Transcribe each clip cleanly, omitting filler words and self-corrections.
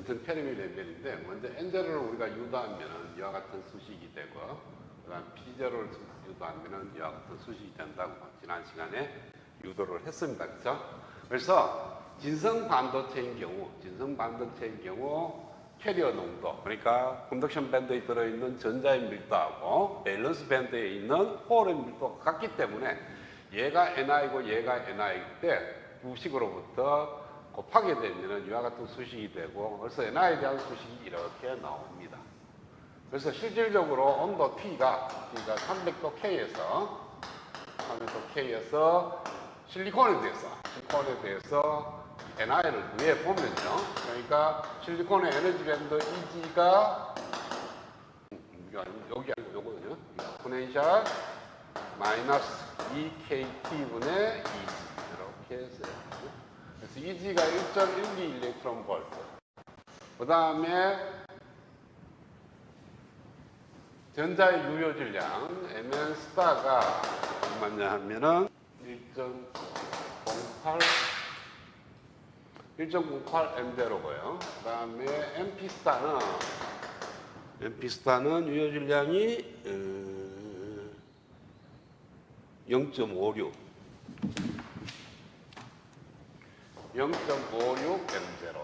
진선 페르미 레벨인데, 먼저 N0를 우리가 유도하면 이와 같은 수식이 되고, 그 다음 P0를 유도하면 이와 같은 수식이 된다고 지난 시간에 유도를 했습니다. 그렇죠? 그래서 진성 반도체인 경우 캐리어 농도, 그러니까 컨덕션 밴드에 들어있는 전자의 밀도하고 밸런스 밴드에 있는 홀의 밀도가 같기 때문에 얘가 Ni고 얘가 Ni일 때 구식으로부터 곱하게 되면 이와 같은 수식이 되고, 그래서 Ni에 대한 수식이 이렇게 나옵니다. 그래서 실질적으로 온도 T가 300도 K에서 실리콘에 대해서 Ni를 구해 보면요. 그러니까 실리콘의 에너지 밴드 Eg가 여기 아니고 요거든요. 포텐셜 마이너스 EKT분의 Eg 이렇게 써요. 그래서 Eg가 1.12 일렉트론 볼트. 그 다음에 전자의 유효 질량 Mn 스타가 얼마냐 하면은 1.08 M대로고요. 그 다음에 MP 스타는 유효 질량이 0.56 M0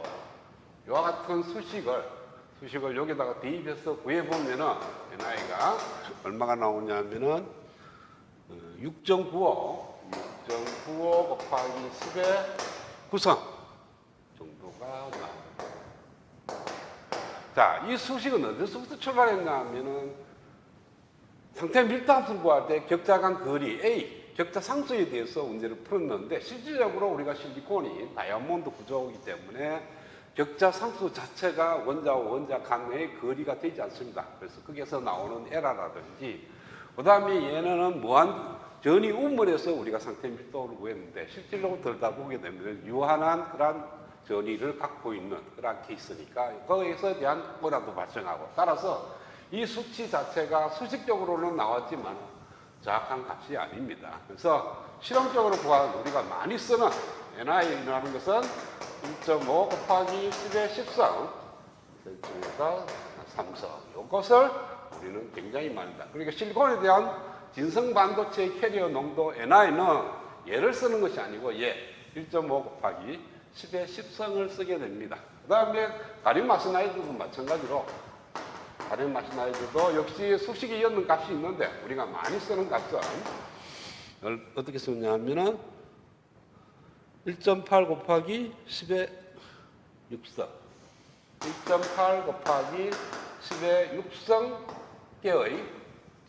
이와 같은 수식을 여기다가 대입해서 구해보면은 Ni가 얼마가 나오냐면은 6.95 곱하기 10의 9성 정도가 나옵니다. 자, 이 수식은 어디서부터 출발했냐 하면은 상태 밀도함수를 구할 때 격자 간 거리 A, 격자 상수에 대해서 문제를 풀었는데, 실질적으로 우리가 실리콘이 다이아몬드 구조이기 때문에 격자 상수 자체가 원자와 원자 간의 거리가 되지 않습니다. 그래서 거기에서 나오는 에라라든지, 그 다음에 얘네는 전이 우물에서 우리가 상태 밀도를 구했는데, 실질적으로 들여다보게 되면 유한한 그런 전이를 갖고 있는 그런 케이스니까 거기에서 대한 뭐라도 발생하고, 따라서 이 수치 자체가 수식적으로는 나왔지만 정확한 값이 아닙니다. 그래서 실험적으로 우리가 많이 쓰는 Ni라는 것은 1.5 곱하기 10의 10성 센티미터 3성, 이것을 우리는 굉장히 많이 다. 그러니까 실리콘에 대한 진성 반도체의 캐리어 농도 Ni는 얘를 쓰는 것이 아니고 1.5 곱하기 10의 10성을 쓰게 됩니다. 그 다음에 가림 아스나이드도 마찬가지로, 가림 아스나이드도 역시 수식이 였는 값이 있는데, 우리가 많이 쓰는 값은 어떻게 쓰냐 하면은 1.8 곱하기 10의 6성, 1.8 곱하기 10의 6성개의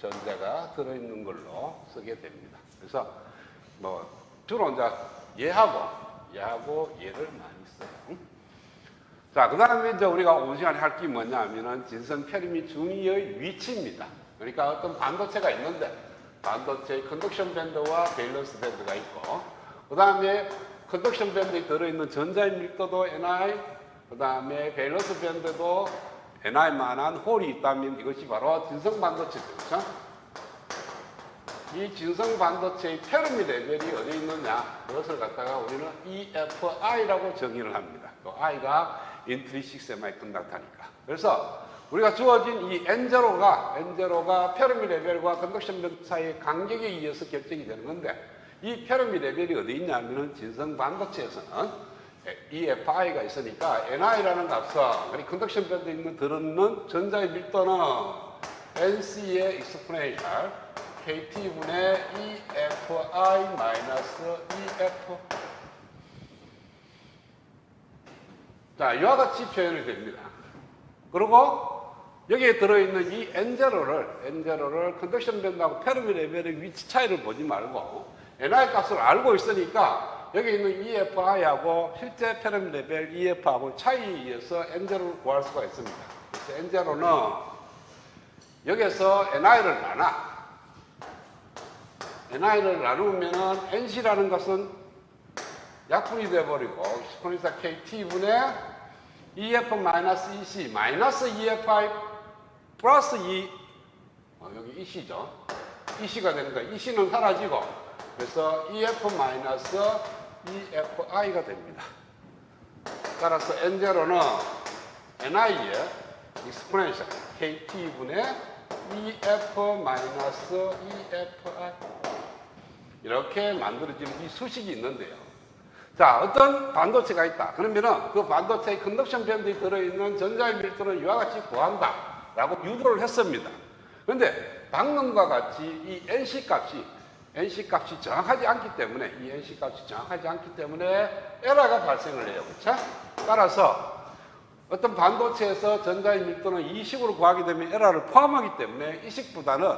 전자가 들어있는 걸로 쓰게 됩니다. 그래서 주로 이제 얘하고 얘를 많이 써요. 자, 그 다음에 이제 우리가 오늘 시간에 할 게 뭐냐 하면은 진성 페르미 중위의 위치입니다. 그러니까 어떤 반도체가 있는데, 반도체의 컨덕션 밴드와 밸런스 밴드가 있고, 그 다음에 컨덕션 밴드에 들어있는 전자의 밀도도 Ni, 그 다음에 밸런스 밴드도 Ni만한 홀이 있다면 이것이 바로 진성 반도체죠. 그렇죠? 이 진성 반도체의 페르미 레벨이 어디 있느냐, 그것을 갖다가 우리는 EFI라고 정의를 합니다. 그 I가 인트리식 세미컨덕터니까. 그래서 우리가 주어진 이 N0가 페르미 레벨과 컨덕션 밴드 사이의 간격에 의해서 결정이 되는 건데, 이 페르미 레벨이 어디 있냐면은 진성 반도체에서는 EFI가 있으니까 Ni라는 값은 컨덕션 밴드에 들어있는 전자의 밀도는 NC의 익스포넨셜 KT분의 EFI 마이너스 EF. 자, 이와 같이 표현이 됩니다. 그리고 여기에 들어있는 이 N0를 컨덕션 밴드하고 페르미 레벨의 위치 차이를 보지 말고 Ni 값을 알고 있으니까 여기 있는 EFI하고 실제 페르미 레벨 EF하고 차이에 의해서 N0를 구할 수가 있습니다. 그래서 N0는 여기서 Ni를 나누면은 NC라는 것은 약분이 되어버리고, 시코니사 KT분의 EF-EC, 마이너스 EFI 플러스 여기 EC죠. EC가 되는 거예요. EC는 사라지고, 그래서 EF-EFI가 됩니다. 따라서 N0는 ni의 익스포넨셜 kt분의 ef 마이너스 efi 이렇게 만들어지는 이 수식이 있는데요. 자, 어떤 반도체가 있다. 그러면은 그 반도체의 컨덕션 밴드에 들어있는 전자의 밀도를 이와 같이 구한다 라고 유도를 했습니다. 그런데 방금과 같이 이 NC 값이 정확하지 않기 때문에 에러가 발생을 해요. 그렇죠? 따라서 어떤 반도체에서 전자의 밀도는 이 식으로 구하게 되면 에러를 포함하기 때문에 이 식보다는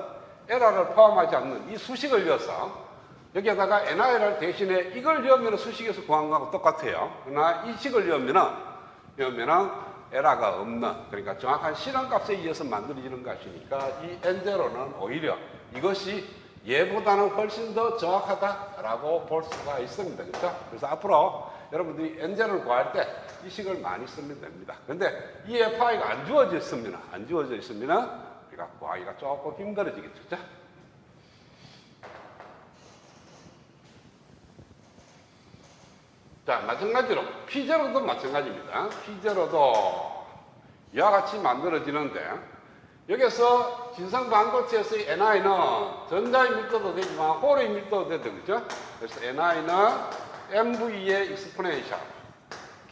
에러를 포함하지 않는 이 수식을 넣어서 여기에다가 NI를 대신에 이걸 넣으면 수식에서 구한 거하고 똑같아요. 그러나 이 식을 넣으면은 에러가 없는, 그러니까 정확한 실험값에 의해서 만들어지는 것이니까 이 N0는 오히려 이것이 얘보다는 훨씬 더 정확하다라고 볼 수가 있습니다. 그렇죠? 그래서 앞으로 여러분들이 N0를 구할 때 이 식을 많이 쓰면 됩니다. 근데 이 FI가 안 주어져 있으면 우리가 구하기가 조금 힘들어지겠죠. 그렇죠? 자, 마찬가지로 P0도 마찬가지입니다. P0도 이와 같이 만들어지는데 여기서 진성 반도체에서의 NI는 전자의 밀도도 되지만 홀의 밀도도 되죠. 그죠? 그래서 NI는 MV의 익스포넨셜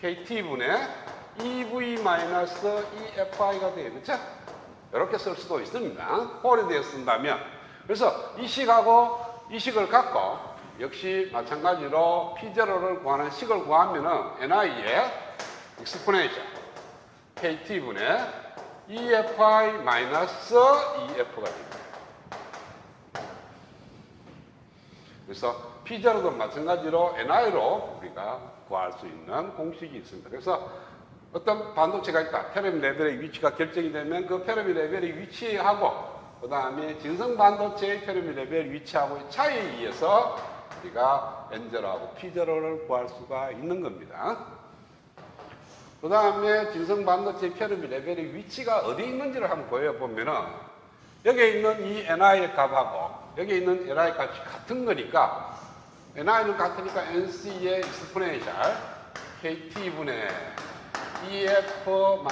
KT분의 EV-EFI가 돼요. 그렇죠? 이렇게 쓸 수도 있습니다. 홀에 대해 쓴다면. 그래서 이 식하고 이 식을 갖고 역시 마찬가지로 P0를 구하는 식을 구하면은 NI의 익스포넨셜 KT분의 EFI 마이너스 EF가 됩니다. 그래서 P0도 마찬가지로 NI로 우리가 구할 수 있는 공식이 있습니다. 그래서 어떤 반도체가 있다. 페르미 레벨의 위치가 결정이 되면 그 페르미 레벨의 위치하고 그 다음에 진성 반도체의 페르미 레벨 위치하고의 차이에 의해서 우리가 N0하고 P0를 구할 수가 있는 겁니다. 그 다음에 진성 반도체 페르미 레벨의 위치가 어디에 있는지를 한번 보여보면은 여기에 있는 이 NI의 값하고 여기에 있는 NI 값이 같은 거니까 NI는 같으니까 NC의 익스포넨셜 KT분의 EF-EFI는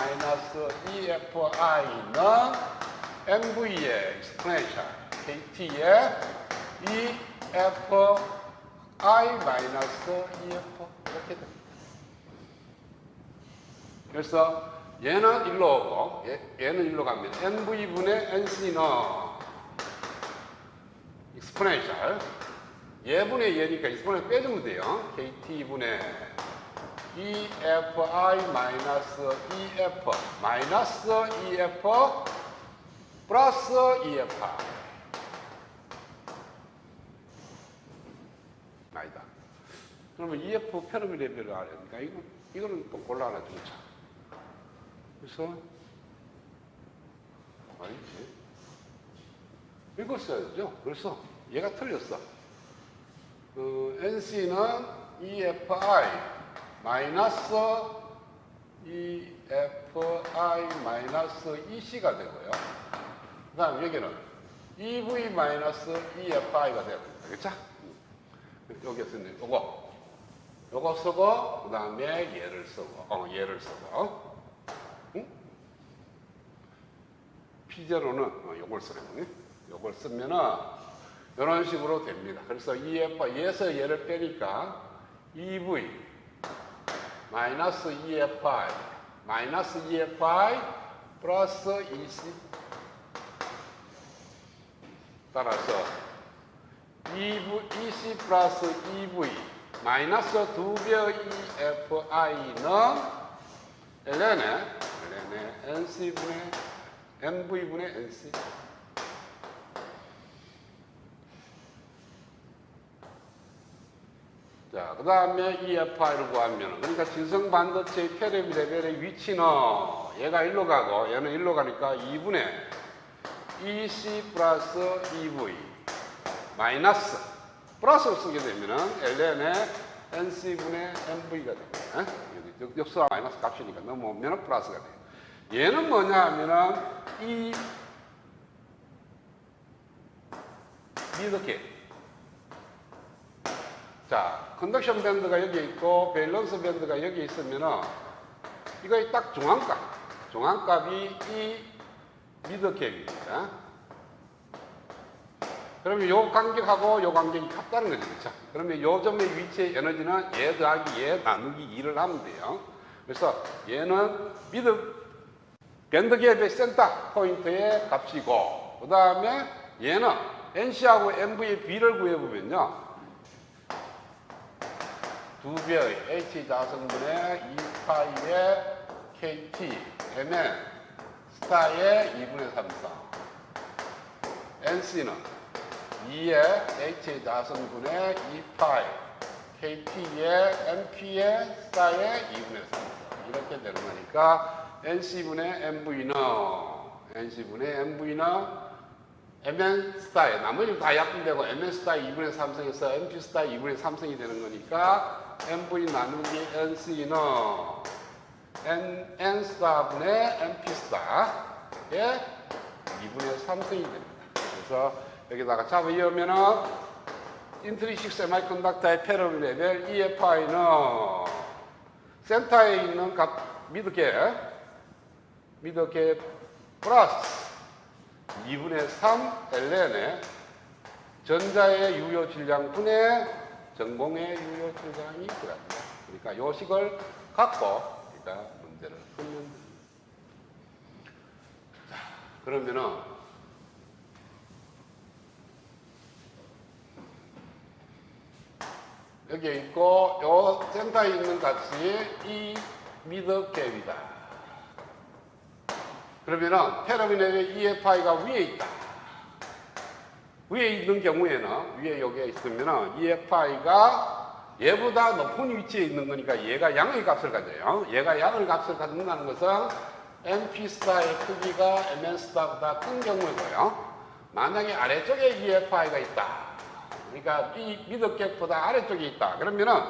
MV의 익스포넨셜 KT의 EFI-EF 이렇게 됩니다. 그래서 얘는 일로 오고 얘는 일로 가면 NV분의 NC는 익스포넨셜 얘분의 얘니까 익스포넨셜 빼주면 돼요. KT분의 EFI 마이너스 EF 마이너스 EF 플러스 EFI 아니다. 그러면 EF 페르미 레벨을 알아야 되니까 이거는 또 곤란하죠. 그렇죠? 그래서 아니지. 이걸 써야죠. 그래서 얘가 틀렸어. NC는 EFI 마이너스 EFI 마이너스 EC가 되고요. 그 다음 여기는 EV 마이너스 EFI가 되어버립니다. 그렇죠? 여기에 쓰는 요거 쓰고 그 다음에 얘를 쓰고 응? P0는 요걸 쓰려면 요걸 쓰면은 이런 식으로 됩니다. 그래서 얘에서 얘를 빼니까 EV 마이너스 EFI 마이너스 EFI 플러스 EC 따라서 EC 플러스 EV 마이너스 2배의 EFI는 ln의 NC분의 MV분의 NC 자, 그 다음에 EFI를 구하면 그러니까 진성 반도체의 페르미 레벨의 위치는 얘가 일로 가고 얘는 일로 가니까 2분의 EC 플러스 EV 마이너스 플러스를 쓰게 되면은 ln의 NC분의 MV가 됩니다. 여기 역수와 마이너스 값이니까 넘어오면 플러스가 돼요. 얘는 뭐냐 하면은 이 이렇게 자, 컨덕션 밴드가 여기 있고 밸런스 밴드가 여기 있으면은 이거의 딱 중앙값 중앙값이 이 미드갭입니다. 그러면 요 간격하고 요 간격이 같다는 거죠. 그렇죠? 그러면 요 점의 위치의 에너지는 얘 더하기 얘 나누기 2를 하면 돼요. 그래서 얘는 밴드갭의 센터 포인트의 값이고, 그 다음에 얘는 NC하고 MV의 비를 구해보면요. 2배의 H 자성분의 2파이의 KT, MN, 스타의 2분의 3성. NC는 2의 H 자성분의 2파이, KT의 MP의 스타의 2분의 3성. 이렇게 되는 거니까 NC분의 MV는 MN 스타에 나머지 다 약분되고 MN 스타의 2분의 3성에서 MP 스타의 2분의 3성이 되는 거니까 MV 나누기 NC는 N 스타분의 MP 스타의 2분의 3성이 됩니다. 그래서 여기다가 잡아 이으면은 인트리식 세미컨덕터의 페로미 레벨 EFI는 센터에 있는 값 미드갭 플러스 2분의 3 ln의 전자의 유효 질량분의 전공의 유효 질량이 들어갑니다. 그러니까 요 식을 갖고 우리가 문제를 풀면 됩니다. 자, 그러면은 여기에 있고 요 센터에 있는 값이 이 미드갭이다. 그러면은 페르미의 EFI가 위에 있다. 위에 있는 경우에는 위에 여기에 있으면은 EFI가 얘보다 높은 위치에 있는 거니까 얘가 양의 값을 가져요. 얘가 양의 값을 갖는다는 것은 MP 스타의 크기가 MN 스타보다 큰 경우고요. 만약에 아래쪽에 EFI가 있다. 그러니까 이 미드갭보다 아래쪽에 있다. 그러면은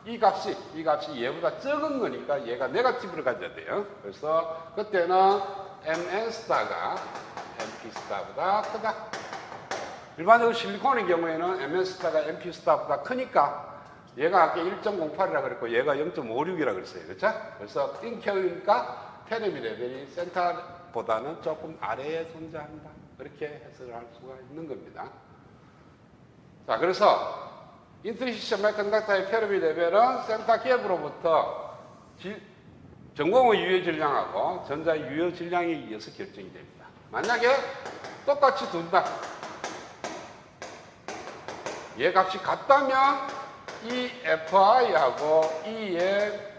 이 값이 얘보다 적은 거니까 얘가 네거티브를 가져야 돼요. 그래서 그때는 MN 스타가 MP 스타보다 크다. 일반적으로 실리콘의 경우에는 MN 스타가 MP 스타보다 크니까 얘가 아까 1.08이라고 그랬고 얘가 0.56이라고 그랬어요. 그렇죠? 그래서 띵켜니까 페르미 레벨이 센터보다는 조금 아래에 존재한다. 그렇게 해석을 할 수가 있는 겁니다. 자, 그래서 인트리식 세미컨덕터의 페르미 레벨은 센터 갭으로부터 전공의 유효 질량하고 전자의 유효 질량에 의해서 결정이 됩니다. 만약에 똑같이 둔다. 얘 값이 같다면 이 FI하고 E의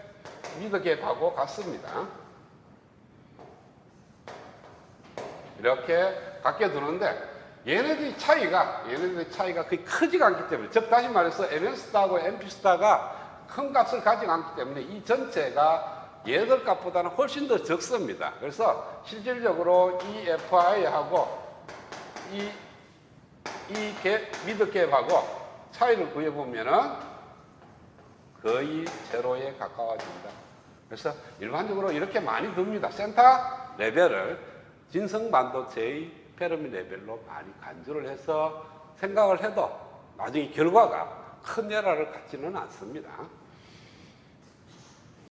미드갭하고 같습니다. 이렇게 같게 두는데 얘네들의 차이가 거의 크지가 않기 때문에, 즉 다시 말해서 MN 스타하고 MP 스타가 큰 값을 가지고 않기 때문에 이 전체가 얘들 값보다는 훨씬 더 적습니다. 그래서 실질적으로 이 FI하고 이 미드갭하고 차이를 구해보면은 거의 제로에 가까워집니다. 그래서 일반적으로 이렇게 많이 둡니다. 센터 레벨을 진성반도체의 페르미 레벨로 많이 간주를 해서 생각을 해도 나중에 결과가 큰 에러를 갖지는 않습니다.